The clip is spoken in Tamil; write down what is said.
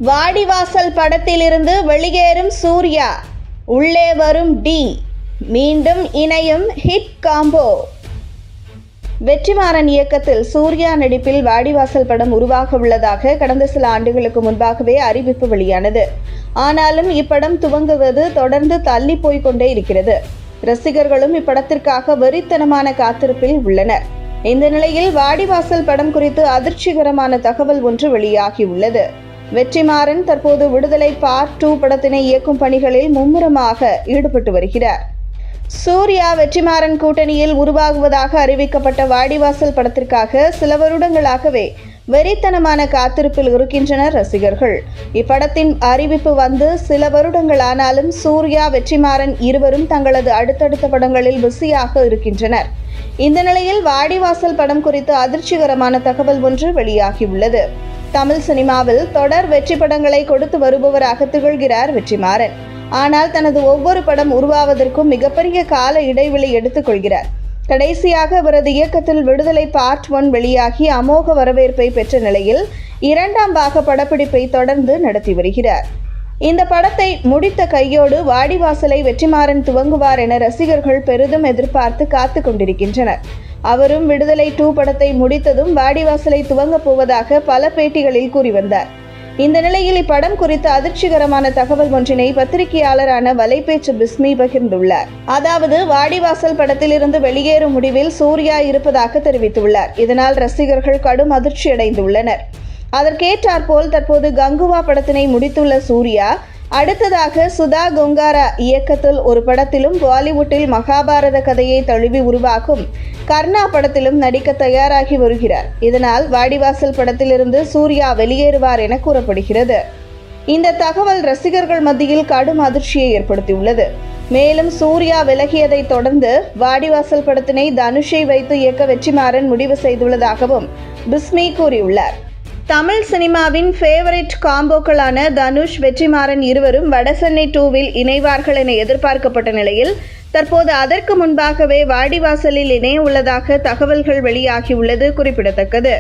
வாடிவாசல் படத்திலிருந்து வெளியேறும் சூர்யா, உள்ளே வரும் டி, மீண்டும் இணையும் ஹிட் காம்போ. வெற்றிமாறன் இயக்கத்தில் சூர்யா நடிப்பில் வாடிவாசல் படம் உருவாக உள்ளதாக கடந்த சில ஆண்டுகளுக்கு முன்பாகவே அறிவிப்பு வெளியானது. ஆனாலும் இப்படம் துவங்குவது தொடர்ந்து தள்ளி போய்கொண்டே இருக்கிறது. ரசிகர்களும் இப்படத்திற்காக வெறித்தனமான காத்திருப்பில் உள்ளனர். இந்த நிலையில் வாடிவாசல் படம் குறித்து அதிர்ச்சிகரமான தகவல் ஒன்று வெளியாகியுள்ளது. வெற்றிமாறன் தற்போது விடுதலை பார்ட் 2 படத்தினை இயக்கும் பணிகளில் மும்முரமாக ஈடுபட்டு வருகிறார். சூர்யா வெற்றிமாறன் கூட்டணியில் உருவாகுவதாக அறிவிக்கப்பட்ட வாடிவாசல் படத்திற்காக சில வருடங்களாகவே வெறித்தனமான காத்திருப்பில் இருக்கின்றனர் ரசிகர்கள். இப்படத்தின் அறிவிப்பு வந்து சில வருடங்கள் ஆனாலும் சூர்யா வெற்றிமாறன் இருவரும் தங்களது அடுத்தடுத்த படங்களில் பிஸியாக இருக்கின்றனர். இந்த நிலையில் வாடிவாசல் படம் குறித்து அதிர்ச்சிகரமான தகவல் ஒன்று வெளியாகியுள்ளது. தமிழ் சினிமாவில் தொடர் வெற்றி படங்களை கொடுத்து வருபவராக திகழ்கிறார் வெற்றிமாறன். ஆனால் தனது ஒவ்வொரு படம் உருவாவதற்கும் மிகப்பெரிய கால இடைவெளி எடுத்துக் கொள்கிறார். கடைசியாக அவரது இயக்கத்தில் விடுதலை பார்ட் 1 வெளியாகி அமோக வரவேற்பை பெற்ற நிலையில் 2ஆம் பாக படப்பிடிப்பை தொடர்ந்து நடத்தி வருகிறார். இந்த படத்தை முடித்த கையோடு வாடிவாசலை வெற்றிமாறன் துவங்குவார் என ரசிகர்கள் பெரிதும் எதிர்பார்த்து காத்து கொண்டிருக்கின்றனர். அவரும் விடுதலை 2 படத்தை முடித்ததும் வாடிவாசலை துவங்கப் போவதாக பல பேட்டிகளில் கூறி வந்தார். இந்த நிலையில் இப்படம் குறித்த அதிர்ச்சிகரமான தகவல் ஒன்றினை பத்திரிகையாளரான வலைப்பேச்சு பிஸ்மி பகிர்ந்துள்ளார். அதாவது வாடிவாசல் படத்திலிருந்து வெளியேறும் முடிவில் சூர்யா இருப்பதாக தெரிவித்துள்ளார். இதனால் ரசிகர்கள் கடும் அதிர்ச்சியடைந்துள்ளனர். அதற்கேற்றாற்போல் தற்போது கங்குவா படத்தினை முடித்துள்ள சூர்யா அடுத்ததாக சுதா கொங்காரா இயக்கத்தில் ஒரு படத்திலும் பாலிவுட்டில் மகாபாரத கதையை தழுவி உருவாகும் கர்ணா படத்திலும் நடிக்க தயாராகி வருகிறார். இதனால் வாடிவாசல் படத்திலிருந்து சூர்யா வெளியேறுவார் என கூறப்படுகிறது. இந்த தகவல் ரசிகர்கள் மத்தியில் கடும் அதிர்ச்சியை ஏற்படுத்தியுள்ளது. மேலும் சூர்யா விலகியதை தொடர்ந்து வாடிவாசல் படத்தினை தனுஷை வைத்து இயக்க வெற்றிமாறன் முடிவு செய்துள்ளதாகவும் பிஸ்மி கூறியுள்ளார். தமிழ் சினிமாவின் ஃபேவரட் காம்போக்களான தனுஷ் வெற்றிமாறன் இருவரும் வடசென்னை 2வில் இணைவார்கள் என எதிர்பார்க்கப்பட்ட நிலையில் தற்போது அதற்கு முன்பாகவே வாடிவாசலில் இணைய உள்ளதாக தகவல்கள் வெளியாகியுள்ளது குறிப்பிடத்தக்கது.